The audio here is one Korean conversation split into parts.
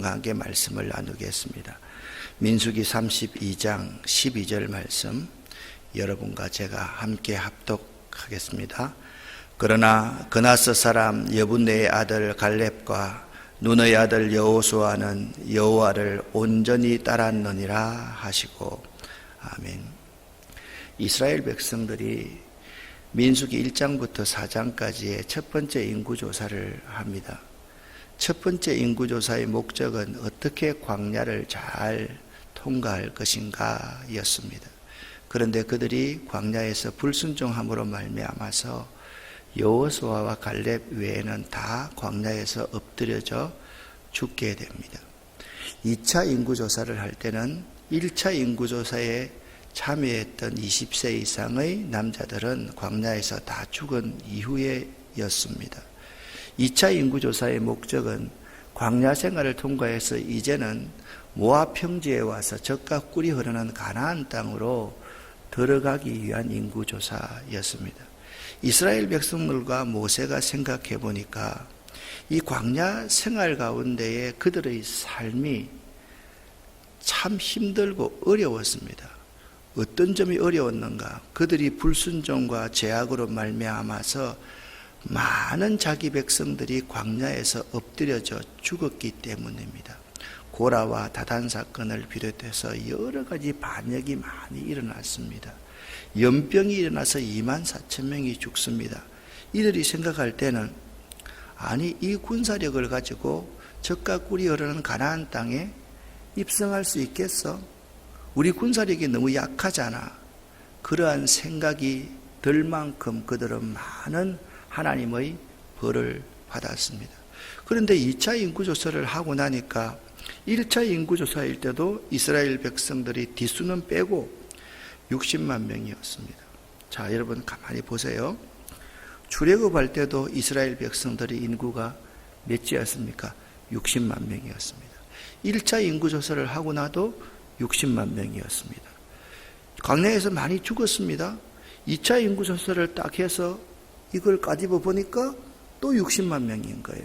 여러분과 함께 말씀을 나누겠습니다. 민수기 32장 12절 말씀 여러분과 제가 함께 합독하겠습니다. 그러나 그나스 사람 여분네의 아들 갈렙과 눈의 아들 여호수아는 여호와를 온전히 따랐느니라 하시고. 아멘. 이스라엘 백성들이 민수기 1장부터 4장까지의 첫 번째 인구조사를 합니다. 첫 번째 인구조사의 목적은 어떻게 광야를 잘 통과할 것인가 였습니다. 그런데 그들이 광야에서 불순종함으로 말미암아서 여호수아와 갈렙 외에는 다 광야에서 엎드려져 죽게 됩니다. 2차 인구조사를 할 때는 1차 인구조사에 참여했던 20세 이상의 남자들은 광야에서 다 죽은 이후에였습니다. 2차 인구조사의 목적은 광야 생활을 통과해서 이제는 모압 평지에 와서 젖과 꿀이 흐르는 가나안 땅으로 들어가기 위한 인구조사였습니다. 이스라엘 백성들과 모세가 생각해 보니까 이 광야 생활 가운데에 그들의 삶이 참 힘들고 어려웠습니다. 어떤 점이 어려웠는가? 그들이 불순종과 죄악으로 말미암아서 많은 자기 백성들이 광야에서 엎드려져 죽었기 때문입니다. 고라와 다단 사건을 비롯해서 여러 가지 반역이 많이 일어났습니다. 연병이 일어나서 24,000명이 죽습니다. 이들이 생각할 때는 아니 이 군사력을 가지고 젖과 꿀이 흐르는 가나안 땅에 입성할 수 있겠어? 우리 군사력이 너무 약하잖아. 그러한 생각이 들 만큼 그들은 많은 하나님의 벌을 받았습니다. 그런데 2차 인구조사를 하고 나니까 1차 인구조사일 때도 이스라엘 백성들이 뒷수는 빼고 60만 명이었습니다. 자, 여러분 가만히 보세요. 출애굽할 때도 이스라엘 백성들의 인구가 몇이었습니까? 60만 명이었습니다. 1차 인구조사를 하고 나도 60만 명이었습니다. 광야에서 많이 죽었습니다. 2차 인구조사를 딱 해서 이걸 까집어 보니까 또 60만 명인 거예요.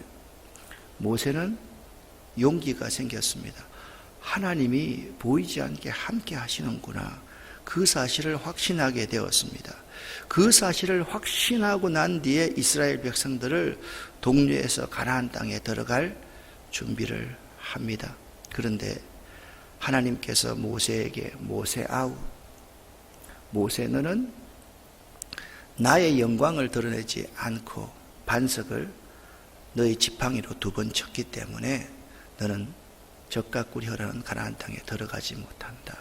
모세는 용기가 생겼습니다. 하나님이 보이지 않게 함께 하시는구나. 그 사실을 확신하게 되었습니다. 그 사실을 확신하고 난 뒤에 이스라엘 백성들을 동료해서 가나안 땅에 들어갈 준비를 합니다. 그런데 하나님께서 모세에게 모세 너는 나의 영광을 드러내지 않고 반석을 너의 지팡이로 2번 쳤기 때문에 너는 젖과 꿀이 흐르는 가나안 땅에 들어가지 못한다.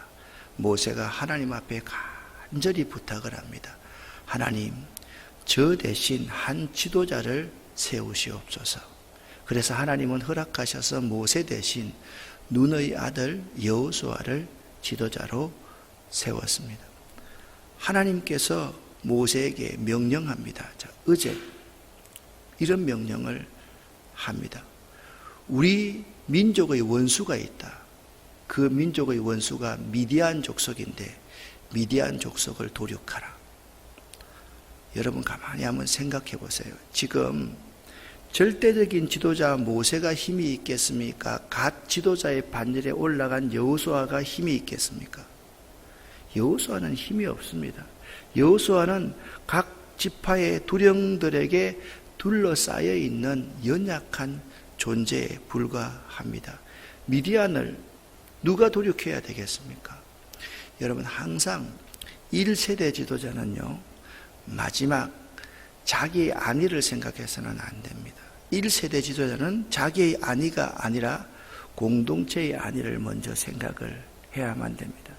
모세가 하나님 앞에 간절히 부탁을 합니다. 하나님, 저 대신 한 지도자를 세우시옵소서. 그래서 하나님은 허락하셔서 모세 대신 눈의 아들 여호수아를 지도자로 세웠습니다. 하나님께서 모세에게 명령합니다. 자, 어제 이런 명령을 합니다. 우리 민족의 원수가 있다. 그 민족의 원수가 미디안 족속인데 미디안 족속을 도륙하라. 여러분 가만히 한번 생각해 보세요. 지금 절대적인 지도자 모세가 힘이 있겠습니까? 갓 지도자의 반열에 올라간 여호수아가 힘이 있겠습니까? 여호수아는 힘이 없습니다. 여호수아는 각 지파의 두령들에게 둘러싸여 있는 연약한 존재에 불과합니다. 미디안을 누가 도륙해야 되겠습니까? 여러분 항상 1세대 지도자는요, 마지막 자기의 안위를 생각해서는 안 됩니다. 1세대 지도자는 자기의 안위가 아니라 공동체의 안위를 먼저 생각을 해야만 됩니다.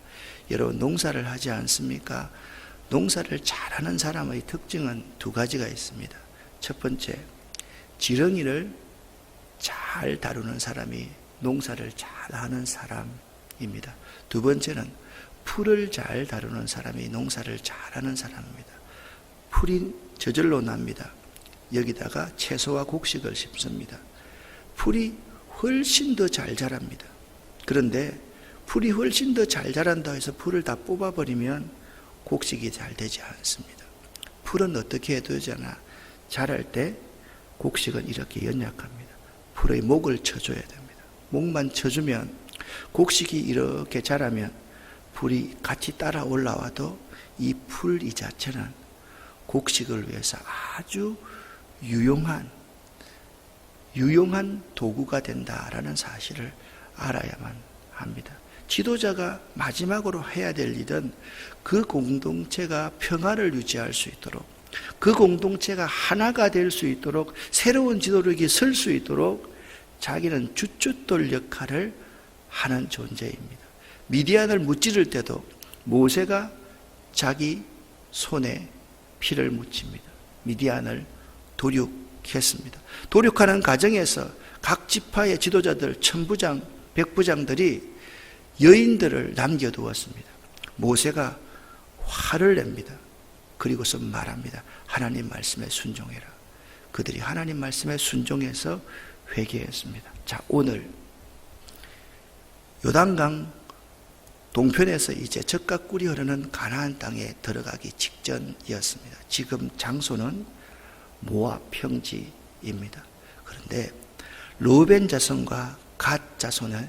여러분 농사를 하지 않습니까? 농사를 잘하는 사람의 특징은 2가지가 있습니다. 첫 번째, 지렁이를 잘 다루는 사람이 농사를 잘하는 사람입니다. 2번째는 풀을 잘 다루는 사람이 농사를 잘하는 사람입니다. 풀이 저절로 납니다. 여기다가 채소와 곡식을 심습니다. 풀이 훨씬 더 잘 자랍니다. 그런데 풀이 훨씬 더 잘 자란다 해서 풀을 다 뽑아버리면 곡식이 잘 되지 않습니다. 풀은 어떻게 해도 되잖아. 자랄 때 곡식은 이렇게 연약합니다. 풀의 목을 쳐줘야 됩니다. 목만 쳐주면, 곡식이 이렇게 자라면 풀이 같이 따라 올라와도 이 풀 이 자체는 곡식을 위해서 아주 유용한 도구가 된다라는 사실을 알아야만 합니다. 지도자가 마지막으로 해야 될 일은 그 공동체가 평화를 유지할 수 있도록, 그 공동체가 하나가 될 수 있도록, 새로운 지도력이 설 수 있도록 자기는 주춧돌 역할을 하는 존재입니다. 미디안을 무찌를 때도 모세가 자기 손에 피를 묻힙니다. 미디안을 도륙했습니다. 도륙하는 과정에서 각 지파의 지도자들, 천부장, 백부장들이 여인들을 남겨두었습니다. 모세가 화를 냅니다. 그리고서 말합니다. 하나님 말씀에 순종해라. 그들이 하나님 말씀에 순종해서 회개했습니다. 자, 오늘 요단강 동편에서 이제 젖과 꿀이 흐르는 가나안 땅에 들어가기 직전이었습니다. 지금 장소는 모압 평지입니다. 그런데 르우벤 자손과 갓 자손은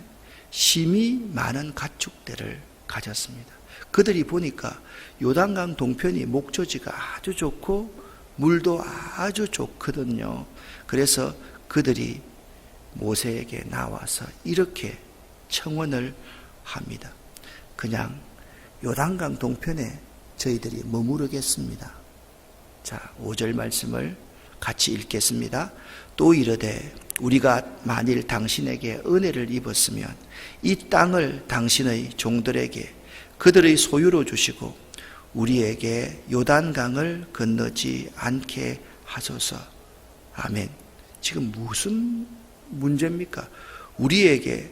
심히 많은 가축대를 가졌습니다. 그들이 보니까 요단강 동편이 목조지가 아주 좋고 물도 아주 좋거든요. 그래서 그들이 모세에게 나와서 이렇게 청원을 합니다. 그냥 요단강 동편에 저희들이 머무르겠습니다. 자, 5절 말씀을 같이 읽겠습니다. 또 이르되 우리가 만일 당신에게 은혜를 입었으면 이 땅을 당신의 종들에게 그들의 소유로 주시고 우리에게 요단강을 건너지 않게 하소서. 아멘. 지금 무슨 문제입니까? 우리에게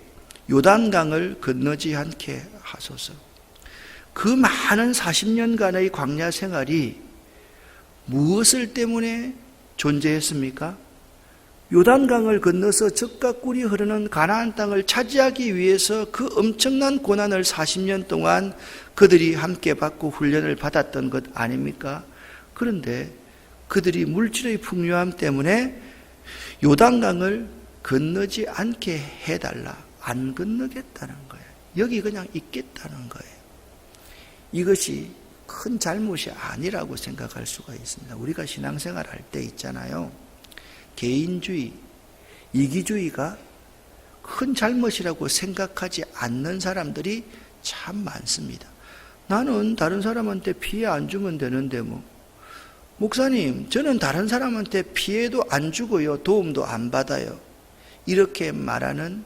요단강을 건너지 않게 하소서. 그 많은 40년간의 광야 생활이 무엇을 때문에 존재했습니까? 요단강을 건너서 젖과 꿀이 흐르는 가나안 땅을 차지하기 위해서 그 엄청난 고난을 40년 동안 그들이 함께 받고 훈련을 받았던 것 아닙니까? 그런데 그들이 물질의 풍요함 때문에 요단강을 건너지 않게 해달라. 안 건너겠다는 거예요. 여기 그냥 있겠다는 거예요. 이것이 큰 잘못이 아니라고 생각할 수가 있습니다. 우리가 신앙생활 할 때 있잖아요. 개인주의, 이기주의가 큰 잘못이라고 생각하지 않는 사람들이 참 많습니다. 나는 다른 사람한테 피해 안 주면 되는데 목사님, 저는 다른 사람한테 피해도 안 주고요, 도움도 안 받아요. 이렇게 말하는,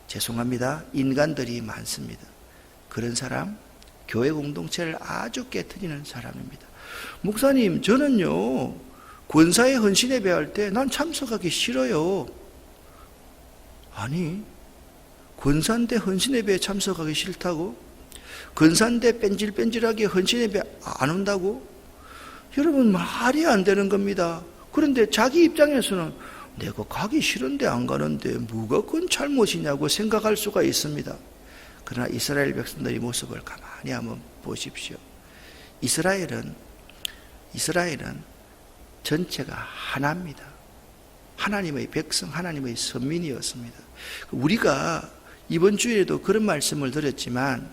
죄송합니다, 인간들이 많습니다. 그런 사람, 교회 공동체를 아주 깨트리는 사람입니다. 목사님, 저는요, 권사의 헌신예배 할 때 난 참석하기 싫어요. 아니, 권사인데 헌신예배에 참석하기 싫다고? 권사인데 뺀질뺀질하게 헌신예배 안 온다고? 여러분, 말이 안 되는 겁니다. 그런데 자기 입장에서는 내가 가기 싫은데 안 가는데 뭐가 그건 잘못이냐고 생각할 수가 있습니다. 그러나 이스라엘 백성들의 모습을 가만히 한번 보십시오. 이스라엘은 전체가 하나입니다. 하나님의 백성, 하나님의 선민이었습니다. 우리가 이번 주에도 그런 말씀을 드렸지만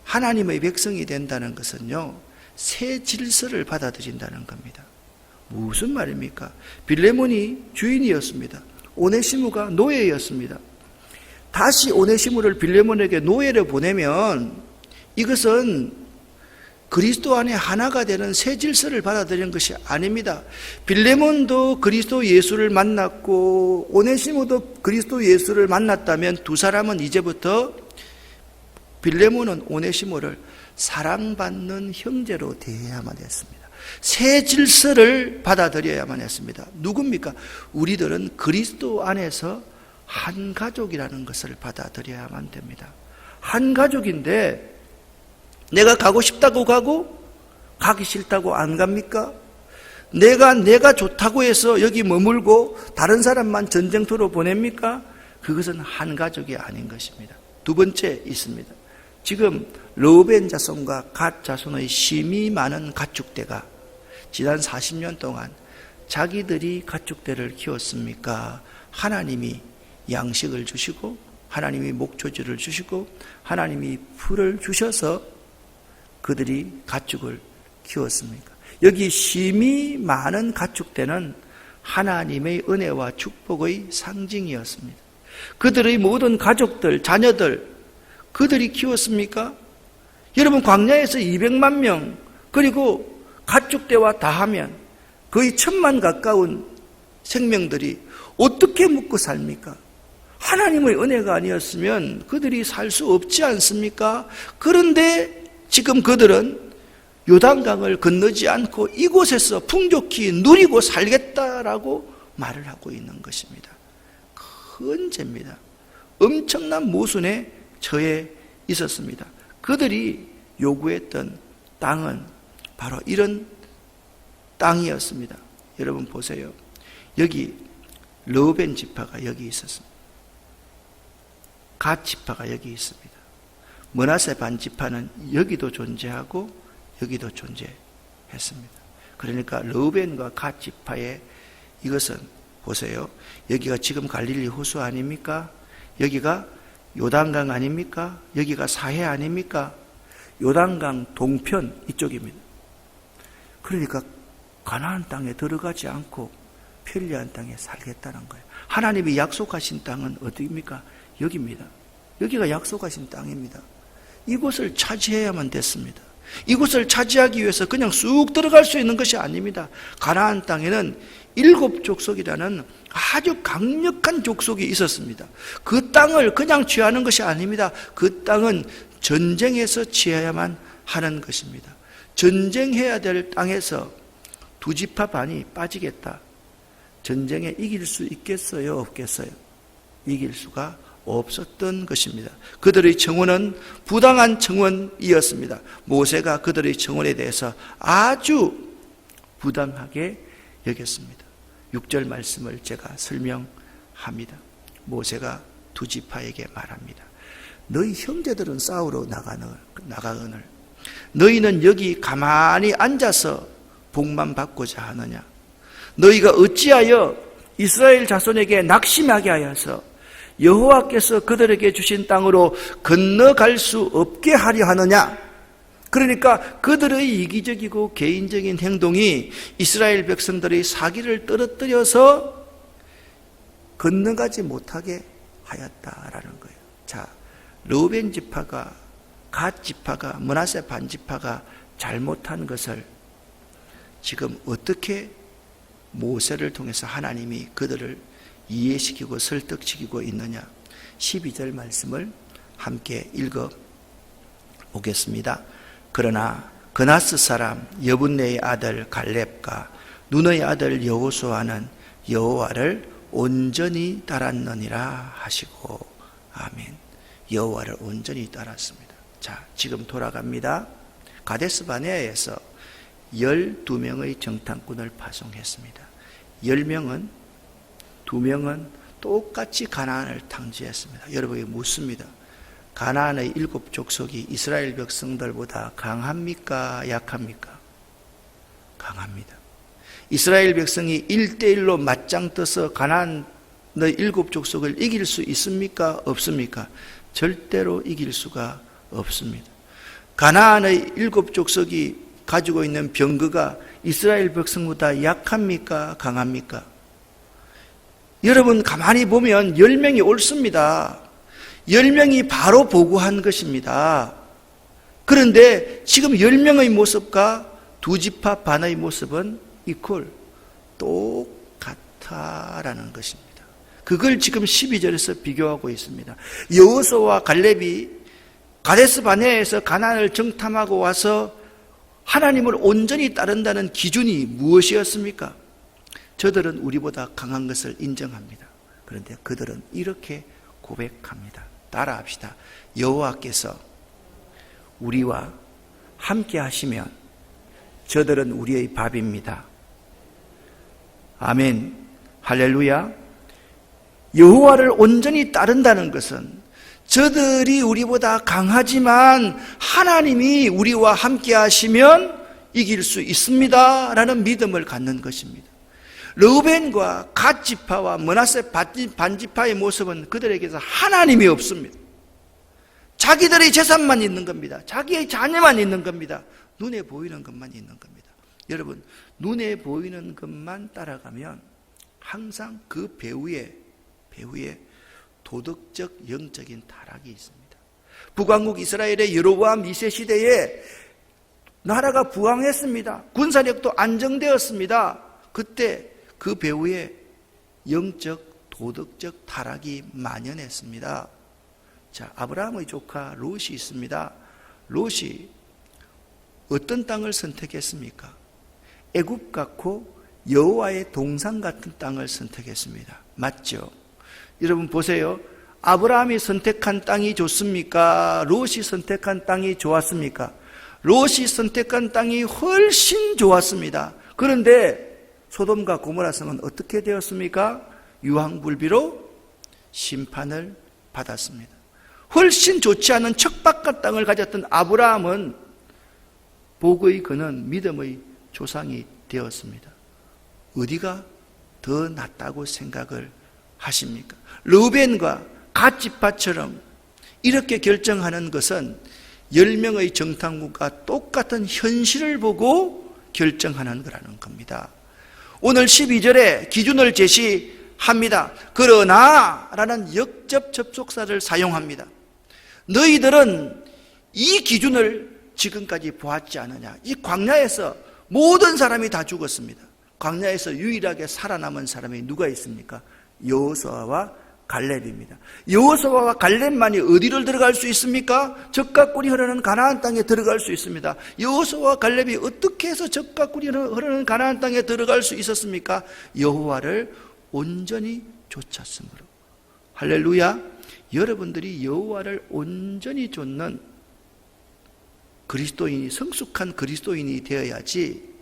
하나님의 백성이 된다는 것은요, 새 질서를 받아들인다는 겁니다. 무슨 말입니까? 빌레몬이 주인이었습니다. 오네시무가 노예였습니다. 다시 오네시무를 빌레몬에게 노예를 보내면 이것은 그리스도 안에 하나가 되는 새 질서를 받아들이는 것이 아닙니다. 빌레몬도 그리스도 예수를 만났고 오네시모도 그리스도 예수를 만났다면 두 사람은 이제부터, 빌레몬은 오네시모를 사랑받는 형제로 대해야만 했습니다. 새 질서를 받아들여야만 했습니다. 누굽니까? 우리들은 그리스도 안에서 한 가족이라는 것을 받아들여야만 됩니다. 한 가족인데 내가 가고 싶다고 가고 가기 싫다고 안 갑니까? 내가 좋다고 해서 여기 머물고 다른 사람만 전쟁터로 보냅니까? 그것은 한 가족이 아닌 것입니다. 두 번째 있습니다. 지금 르우벤 자손과 갓 자손의 심히 많은 가축대가 지난 40년 동안 자기들이 가축대를 키웠습니까? 하나님이 양식을 주시고 하나님이 목초지를 주시고 하나님이 풀을 주셔서 그들이 가축을 키웠습니까? 여기 심이 많은 가축대는 하나님의 은혜와 축복의 상징이었습니다. 그들의 모든 가족들, 자녀들, 그들이 키웠습니까? 여러분, 광야에서 200만 명, 그리고 가축대와 다하면 거의 1000만 가까운 생명들이 어떻게 먹고 삽니까? 하나님의 은혜가 아니었으면 그들이 살 수 없지 않습니까? 그런데 지금 그들은 요단강을 건너지 않고 이곳에서 풍족히 누리고 살겠다라고 말을 하고 있는 것입니다. 큰 죄입니다. 엄청난 모순에 처해 있었습니다. 그들이 요구했던 땅은 바로 이런 땅이었습니다. 여러분 보세요. 여기 르우벤 지파가 여기 있었습니다. 갓 지파가 여기 있습니다. 므낫세 반 지파는 여기도 존재하고 여기도 존재했습니다. 그러니까 르우벤과 갓 지파의 이것은 보세요. 여기가 지금 갈릴리 호수 아닙니까? 여기가 요단강 아닙니까? 여기가 사해 아닙니까? 요단강 동편 이쪽입니다. 그러니까 가나안 땅에 들어가지 않고 편리한 땅에 살겠다는 거예요. 하나님이 약속하신 땅은 어디입니까? 여기입니다. 여기가 약속하신 땅입니다. 이곳을 차지해야만 됐습니다. 이곳을 차지하기 위해서 그냥 쑥 들어갈 수 있는 것이 아닙니다. 가나안 땅에는 7 족속이라는 아주 강력한 족속이 있었습니다. 그 땅을 그냥 취하는 것이 아닙니다. 그 땅은 전쟁에서 취해야만 하는 것입니다. 전쟁해야 될 땅에서 2 지파 반이 빠지겠다. 전쟁에 이길 수 있겠어요? 없겠어요? 이길 수가 없었던 것입니다. 그들의 청원은 부당한 청원이었습니다. 모세가 그들의 청원에 대해서 아주 부당하게 여겼습니다. 6절 말씀을 제가 설명합니다. 모세가 2 지파에게 말합니다. 너희 형제들은 싸우러 나가거늘 너희는 여기 가만히 앉아서 복만 받고자 하느냐? 너희가 어찌하여 이스라엘 자손에게 낙심하게 하여서 여호와께서 그들에게 주신 땅으로 건너갈 수 없게 하려 하느냐? 그러니까 그들의 이기적이고 개인적인 행동이 이스라엘 백성들의 사기를 떨어뜨려서 건너가지 못하게 하였다라는 거예요. 자, 르우벤 지파가, 갓 지파가, 므낫세 반 지파가 잘못한 것을 지금 어떻게 모세를 통해서 하나님이 그들을 이해시키고 설득시키고 있느냐? 12절 말씀을 함께 읽어 보겠습니다. 그러나 그나스 사람 여분네의 아들 갈렙과 눈의 아들 여호수아는 여호와를 온전히 따랐느니라 하시고, 아멘. 여호와를 온전히 따랐습니다. 자, 지금 돌아갑니다. 가데스 바네아에서 12명의 정탐꾼을 파송했습니다. 10명은 2명은 똑같이 가나안을 탕지했습니다. 여러분이 묻습니다. 가나안의 7 족속이 이스라엘 백성들보다 강합니까? 약합니까? 강합니다. 이스라엘 백성이 1대1로 맞짱 떠서 가나안의 7 족속을 이길 수 있습니까? 없습니까? 절대로 이길 수가 없습니다. 가나안의 7 족속이 가지고 있는 병거가 이스라엘 백성보다 약합니까? 강합니까? 여러분 가만히 보면 10명이 옳습니다. 10명이 바로 보고한 것입니다. 그런데 지금 10명의 모습과 2 지파 반의 모습은 이퀄, 똑같다라는 것입니다. 그걸 지금 12절에서 비교하고 있습니다. 여호수아와 갈렙이 가데스 바네아에서 가나안을 정탐하고 와서 하나님을 온전히 따른다는 기준이 무엇이었습니까? 저들은 우리보다 강한 것을 인정합니다. 그런데 그들은 이렇게 고백합니다. 따라합시다. 여호와께서 우리와 함께 하시면 저들은 우리의 밥입니다. 아멘. 할렐루야. 여호와를 온전히 따른다는 것은 저들이 우리보다 강하지만 하나님이 우리와 함께 하시면 이길 수 있습니다 라는 믿음을 갖는 것입니다. 르우벤과 갓 지파와 므낫세 반지파의 모습은 그들에게서 하나님이 없습니다. 자기들의 재산만 있는 겁니다. 자기의 자녀만 있는 겁니다. 눈에 보이는 것만 있는 겁니다. 여러분, 눈에 보이는 것만 따라가면 항상 그 배후에 도덕적 영적인 타락이 있습니다. 북왕국 이스라엘의 여로보암 2세 시대에 나라가 부강했습니다. 군사력도 안정되었습니다. 그때 그 배후에 영적 도덕적 타락이 만연했습니다. 자, 아브라함의 조카 롯이 있습니다. 롯이 어떤 땅을 선택했습니까? 애굽 같고 여호와의 동산 같은 땅을 선택했습니다. 맞죠? 여러분 보세요. 아브라함이 선택한 땅이 좋습니까? 롯이 선택한 땅이 좋았습니까? 롯이 선택한 땅이 훨씬 좋았습니다. 그런데 소돔과 고모라 성은 어떻게 되었습니까? 유황불비로 심판을 받았습니다. 훨씬 좋지 않은 척박한 땅을 가졌던 아브라함은 복의 근원, 믿음의 조상이 되었습니다. 어디가 더 낫다고 생각을 하십니까? 르우벤과 갓 지파처럼 이렇게 결정하는 것은 10명의 정탐구가 똑같은 현실을 보고 결정하는 거라는 겁니다. 오늘 12절에 기준을 제시합니다. 그러나 라는 역접 접속사를 사용합니다. 너희들은 이 기준을 지금까지 보았지 않느냐. 이 광야에서 모든 사람이 다 죽었습니다. 광야에서 유일하게 살아남은 사람이 누가 있습니까? 여호수아와 갈렙입니다. 여호수아와 갈렙만이 어디를 들어갈 수 있습니까? 젖과 꿀이 흐르는 가나안 땅에 들어갈 수 있습니다. 여호수아와 갈렙이 어떻게 해서 젖과 꿀이 흐르는 가나안 땅에 들어갈 수 있었습니까? 여호와를 온전히 쫓았으므로. 할렐루야. 여러분들이 여호와를 온전히 쫓는 그리스도인이, 성숙한 그리스도인이 되어야지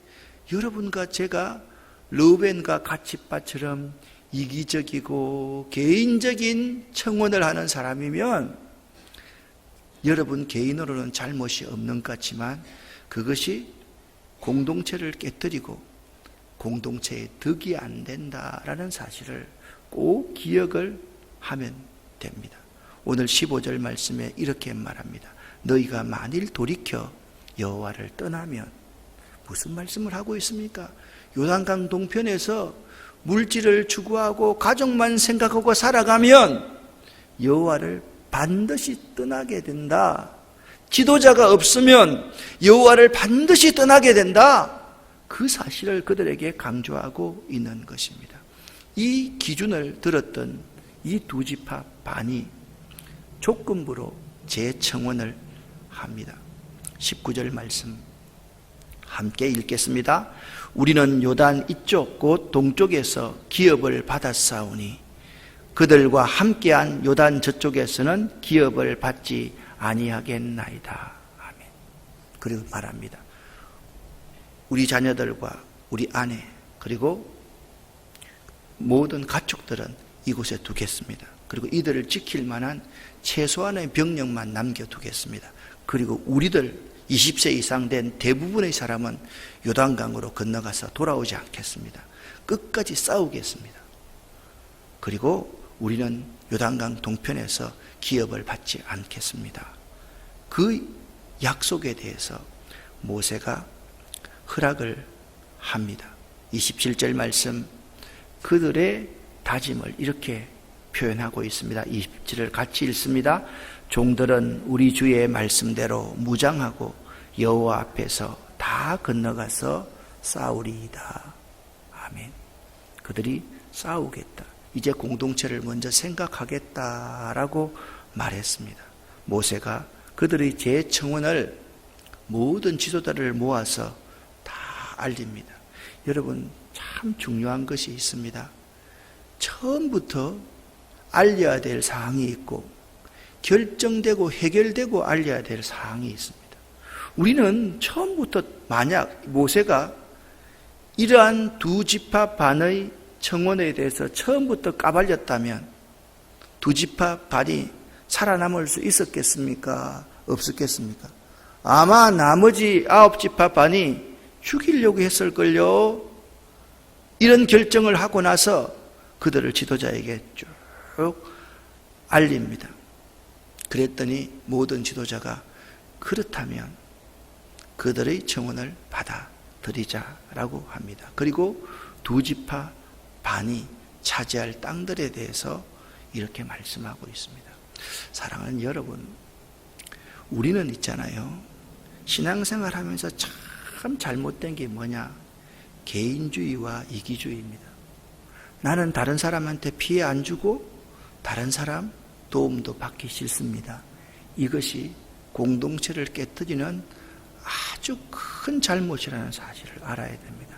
여러분과 제가 르우벤과 갓 지파처럼 이기적이고 개인적인 청원을 하는 사람이면 여러분 개인으로는 잘못이 없는 것 같지만 그것이 공동체를 깨뜨리고 공동체에 득이 안 된다라는 사실을 꼭 기억을 하면 됩니다. 오늘 15절 말씀에 이렇게 말합니다. 너희가 만일 돌이켜 여호와를 떠나면, 무슨 말씀을 하고 있습니까? 요단강 동편에서 물질을 추구하고 가족만 생각하고 살아가면 여호와를 반드시 떠나게 된다. 지도자가 없으면 여호와를 반드시 떠나게 된다. 그 사실을 그들에게 강조하고 있는 것입니다. 이 기준을 들었던 이 두 지파 반이 조건부로 재청원을 합니다. 19절 말씀 함께 읽겠습니다. 우리는 요단 이쪽 곧 동쪽에서 기업을 받았사오니 그들과 함께한 요단 저쪽에서는 기업을 받지 아니하겠나이다. 아멘. 그리고 말합니다. 우리 자녀들과 우리 아내 그리고 모든 가족들은 이곳에 두겠습니다. 그리고 이들을 지킬 만한 최소한의 병력만 남겨두겠습니다. 그리고 우리들 20세 이상 된 대부분의 사람은 요단강으로 건너가서 돌아오지 않겠습니다. 끝까지 싸우겠습니다. 그리고 우리는 요단강 동편에서 기업을 받지 않겠습니다. 그 약속에 대해서 모세가 허락을 합니다. 27절 말씀, 그들의 다짐을 이렇게 표현하고 있습니다. 27절 같이 읽습니다. 종들은 우리 주의 말씀대로 무장하고 여호와 앞에서 다 건너가서 싸우리이다. 아멘. 그들이 싸우겠다. 이제 공동체를 먼저 생각하겠다라고 말했습니다. 모세가 그들의 재청원을 모든 지도자를 모아서 다 알립니다. 여러분, 참 중요한 것이 있습니다. 처음부터 알려야 될 사항이 있고 결정되고 해결되고 알려야 될 사항이 있습니다. 우리는 처음부터 만약 모세가 이러한 두 지파 반의 청원에 대해서 처음부터 까발렸다면 두 지파 반이 살아남을 수 있었겠습니까? 없었겠습니까? 아마 나머지 9지파 반이 죽이려고 했을걸요. 이런 결정을 하고 나서 그들을 지도자에게 쭉 알립니다. 그랬더니 모든 지도자가 그렇다면 그들의 청혼을 받아들이자라고 합니다. 그리고 두 지파 반이 차지할 땅들에 대해서 이렇게 말씀하고 있습니다. 사랑하는 여러분, 우리는 있잖아요, 신앙생활 하면서 참 잘못된 게 뭐냐? 개인주의와 이기주의입니다. 나는 다른 사람한테 피해 안 주고 다른 사람 도움도 받기 싫습니다. 이것이 공동체를 깨뜨리는 아주 큰 잘못이라는 사실을 알아야 됩니다.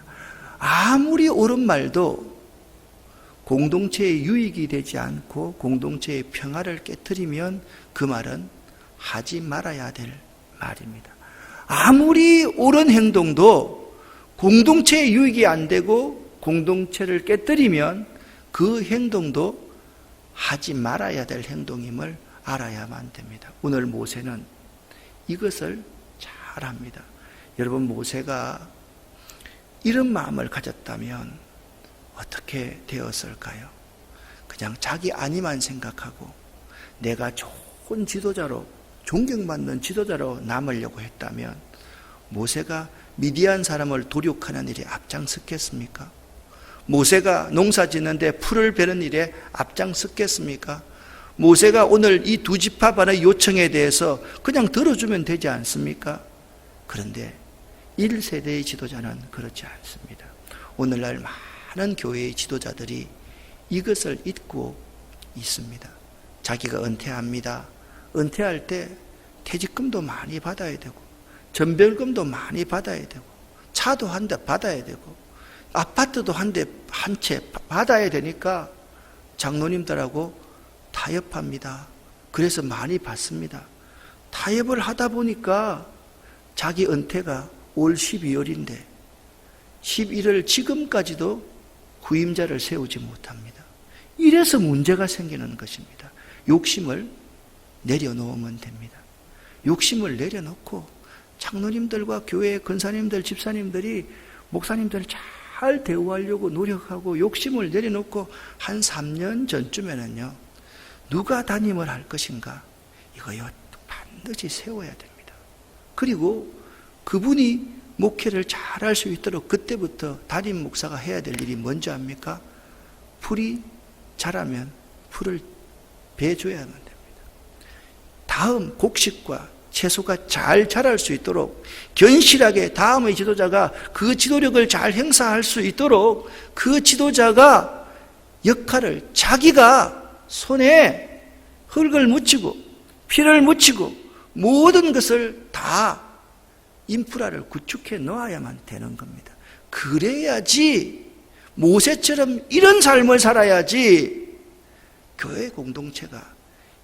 아무리 옳은 말도 공동체의 유익이 되지 않고 공동체의 평화를 깨뜨리면 그 말은 하지 말아야 될 말입니다. 아무리 옳은 행동도 공동체의 유익이 안 되고 공동체를 깨뜨리면 그 행동도 하지 말아야 될 행동임을 알아야만 됩니다. 오늘 모세는 이것을 잘 합니다. 여러분, 모세가 이런 마음을 가졌다면 어떻게 되었을까요? 그냥 자기 안위만 생각하고 내가 좋은 지도자로, 존경받는 지도자로 남으려고 했다면 모세가 미디안 사람을 도륙하는 일에 앞장섰겠습니까? 모세가 농사 짓는데 풀을 베는 일에 앞장섰겠습니까? 모세가 오늘 이 두 지파 반의 요청에 대해서 그냥 들어주면 되지 않습니까? 그런데 1세대의 지도자는 그렇지 않습니다. 오늘날 많은 교회의 지도자들이 이것을 잊고 있습니다. 자기가 은퇴합니다. 은퇴할 때 퇴직금도 많이 받아야 되고 전별금도 많이 받아야 되고 차도 한 대 받아야 되고 아파트도 한 채 받아야 되니까 장로님들하고 타협합니다. 그래서 많이 받습니다. 타협을 하다 보니까 자기 은퇴가 올 12월인데 11월 지금까지도 후임자를 세우지 못합니다. 이래서 문제가 생기는 것입니다. 욕심을 내려놓으면 됩니다. 욕심을 내려놓고 장로님들과 교회 권사님들, 집사님들이 목사님들을 잘 대우하려고 노력하고 욕심을 내려놓고 한 3년 전쯤에는요, 누가 담임을 할 것인가? 이거요, 반드시 세워야 됩니다. 그리고 그분이 목회를 잘할 수 있도록 그때부터 담임 목사가 해야 될 일이 뭔지 압니까? 풀이 자라면 풀을 베줘야만 됩니다. 다음 곡식과 채소가 잘 자랄 수 있도록 견실하게 다음의 지도자가 그 지도력을 잘 행사할 수 있도록 그 지도자가 역할을 자기가 손에 흙을 묻히고 피를 묻히고 모든 것을 다 인프라를 구축해 놓아야만 되는 겁니다. 그래야지 모세처럼 이런 삶을 살아야지 교회 공동체가,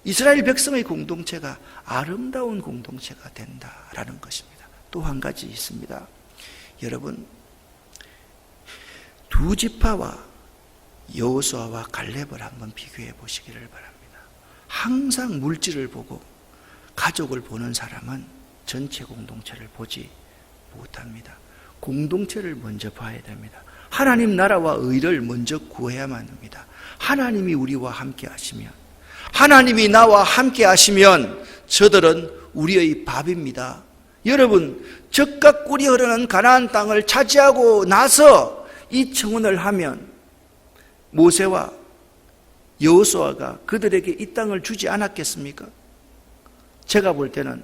이스라엘 백성의 공동체가 아름다운 공동체가 된다라는 것입니다. 또 한 가지 있습니다. 여러분, 두 지파와 여호수아와 갈렙을 한번 비교해 보시기를 바랍니다. 항상 물질을 보고 가족을 보는 사람은 전체 공동체를 보지 못합니다. 공동체를 먼저 봐야 됩니다. 하나님 나라와 의를 먼저 구해야만 합니다. 하나님이 우리와 함께 하시면, 하나님이 나와 함께 하시면 저들은 우리의 밥입니다. 여러분, 젖과 꿀이 흐르는 가나안 땅을 차지하고 나서 이 청혼을 하면 모세와 여호수아가 그들에게 이 땅을 주지 않았겠습니까? 제가 볼 때는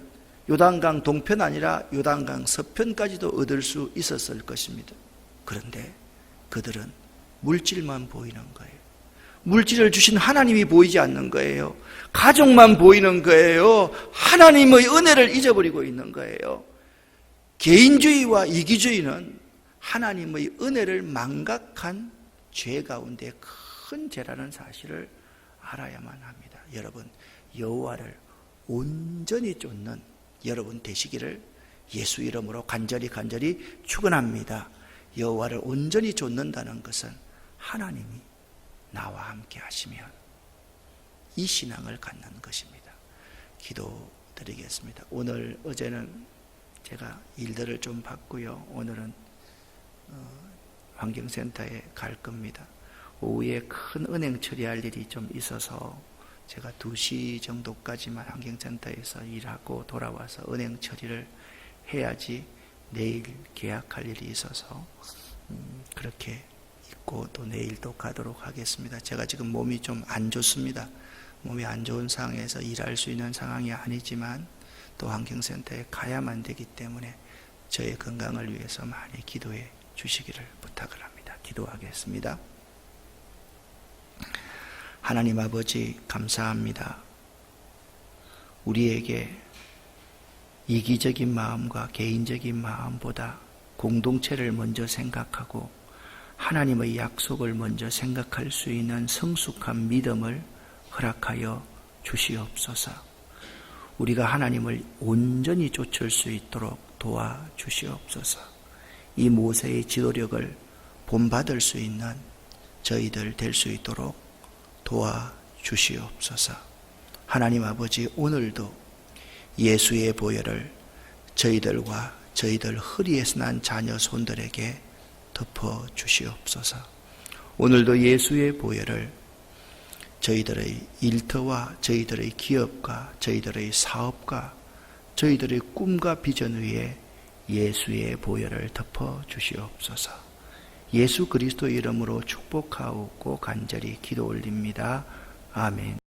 요단강 동편 아니라 요단강 서편까지도 얻을 수 있었을 것입니다. 그런데 그들은 물질만 보이는 거예요. 물질을 주신 하나님이 보이지 않는 거예요. 가족만 보이는 거예요. 하나님의 은혜를 잊어버리고 있는 거예요. 개인주의와 이기주의는 하나님의 은혜를 망각한 죄 가운데 큰 죄라는 사실을 알아야만 합니다. 여러분, 여호와를 온전히 쫓는 여러분 되시기를 예수 이름으로 간절히 축원합니다. 여호와를 온전히 쫓는다는 것은 하나님이 나와 함께 하시면 이 신앙을 갖는 것입니다. 기도드리겠습니다. 어제는 제가 일들을 좀 봤고요. 오늘은 환경센터에 갈 겁니다. 오후에 큰 은행 처리할 일이 좀 있어서 제가 2시 정도까지만 환경센터에서 일하고 돌아와서 은행 처리를 해야지 내일 계약할 일이 있어서 그렇게 있고 또 내일 또 가도록 하겠습니다. 제가 지금 몸이 좀 안 좋습니다. 몸이 안 좋은 상황에서 일할 수 있는 상황이 아니지만 또 환경센터에 가야만 되기 때문에 저의 건강을 위해서 많이 기도해 주시기를 부탁을 합니다. 기도하겠습니다. 하나님 아버지 감사합니다. 우리에게 이기적인 마음과 개인적인 마음보다 공동체를 먼저 생각하고 하나님의 약속을 먼저 생각할 수 있는 성숙한 믿음을 허락하여 주시옵소서. 우리가 하나님을 온전히 쫓을 수 있도록 도와주시옵소서. 이 모세의 지도력을 본받을 수 있는 저희들 될 수 있도록 도와주시옵소서. 하나님 아버지, 오늘도 예수의 보혈을 저희들과 저희들 허리에서 난 자녀 손들에게 덮어주시옵소서. 오늘도 예수의 보혈을 저희들의 일터와 저희들의 기업과 저희들의 사업과 저희들의 꿈과 비전 위에 예수의 보혈을 덮어주시옵소서. 예수 그리스도의 이름으로 축복하고 간절히 기도 올립니다. 아멘.